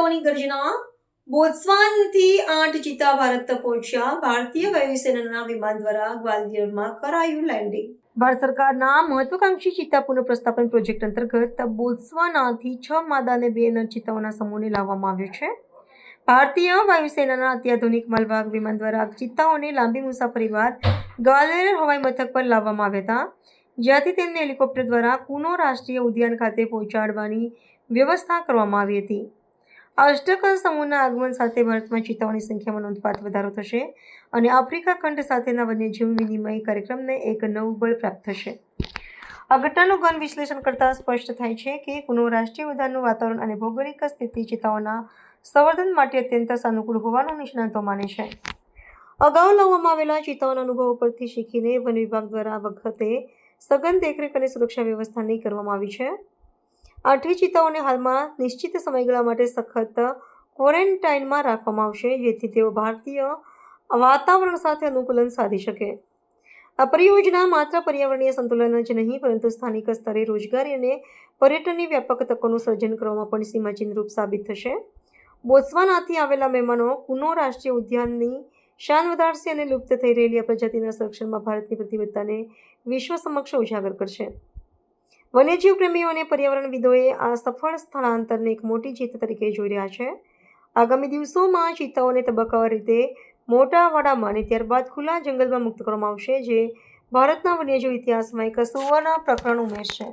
ચિત્તાઓની ગર્જના. બોત્સવાનાથી 8 ચિત્તા ભારત પહોંચ્યા. ભારતીય વાયુસેનાના વિમાન દ્વારા ગ્વાલિયરમાં કરાયું લેન્ડિંગ. ભારત સરકારના મહત્વાકાંક્ષી ચિત્તા પુનઃપ્રસ્થાપન પ્રોજેક્ટ અંતર્ગત બોત્સવાનાથી 6 માદા અને 2 નર ચિત્તાઓના સમૂહને લાવવામાં આવ્યો છે. ભારતીય વાયુસેનાના અત્યાધુનિક માલવાહક વિમાન દ્વારા ચિત્તાઓને લાંબી મુસાફરી બાદ ગ્વાલિયર હવાઈ મથક પર લાવવામાં આવ્યા હતા, જ્યાંથી તેમને હેલિકોપ્ટર દ્વારા કુનો રાષ્ટ્રીય ઉદ્યાન ખાતે પહોંચાડવાની વ્યવસ્થા કરવામાં આવી હતી. અષ્ટકલ સમૂહના આગમન સાથે ભારતમાં ચિત્તાઓની સંખ્યામાં નોંધપાત્ર વધારો થશે અને આફ્રિકા ખંડ સાથેના વન્યજીવ વિનિમય કાર્યક્રમને એક નવું બળ પ્રાપ્ત થશે. આ ઘટનાનું ગહન વિશ્લેષણ કરતાં સ્પષ્ટ થાય છે કે કુનો રાષ્ટ્રીય ઉદ્યાનનું વાતાવરણ અને ભૌગોલિક સ્થિતિ ચિત્તાઓના સંવર્ધન માટે અત્યંત સાનુકૂળ હોવાનું નિષ્ણાતો માને છે. અગાઉ લાવવામાં આવેલા ચિત્તાઓના અનુભવો પરથી શીખીને વન વિભાગ દ્વારા આ વખતે સઘન દેખરેખ અને સુરક્ષા વ્યવસ્થા નહીં કરવામાં આવી છે. 8 ચિત્તાઓને હાલમાં નિશ્ચિત સમયગાળા માટે સખત ક્વોરન્ટાઇનમાં રાખવામાં આવશે, જેથી તેઓ ભારતીય વાતાવરણ સાથે અનુકૂલન સાધી શકે. આ પરિયોજના માત્ર પર્યાવરણીય સંતુલન જ નહીં, પરંતુ સ્થાનિક સ્તરે રોજગારી અને પર્યટનની વ્યાપક તકોનું સર્જન કરવામાં પણ સીમાચિહ્નરૂપ સાબિત થશે. બોત્સવાનાથી આવેલા મહેમાનો કુનો રાષ્ટ્રીય ઉદ્યાનની શાન વધારશે અને લુપ્ત થઈ રહેલી આ પ્રજાતિના સંરક્ષણમાં ભારતની પ્રતિબદ્ધતાને વિશ્વ સમક્ષ ઉજાગર કરશે. વન્યજીવ પ્રેમીઓ અને પર્યાવરણવિદોએ આ સફળ સ્થળાંતરને એક મોટી જીત તરીકે જોઈ રહ્યા છે. આગામી દિવસોમાં ચિત્તાઓને તબક્કાવાર રીતે મોટા વાડામાં અને ત્યારબાદ ખુલ્લા જંગલમાં મુક્ત કરવામાં આવશે, જે ભારતના વન્યજીવ ઇતિહાસમાં એક સુવર્ણ પ્રકરણ ઉમેરશે.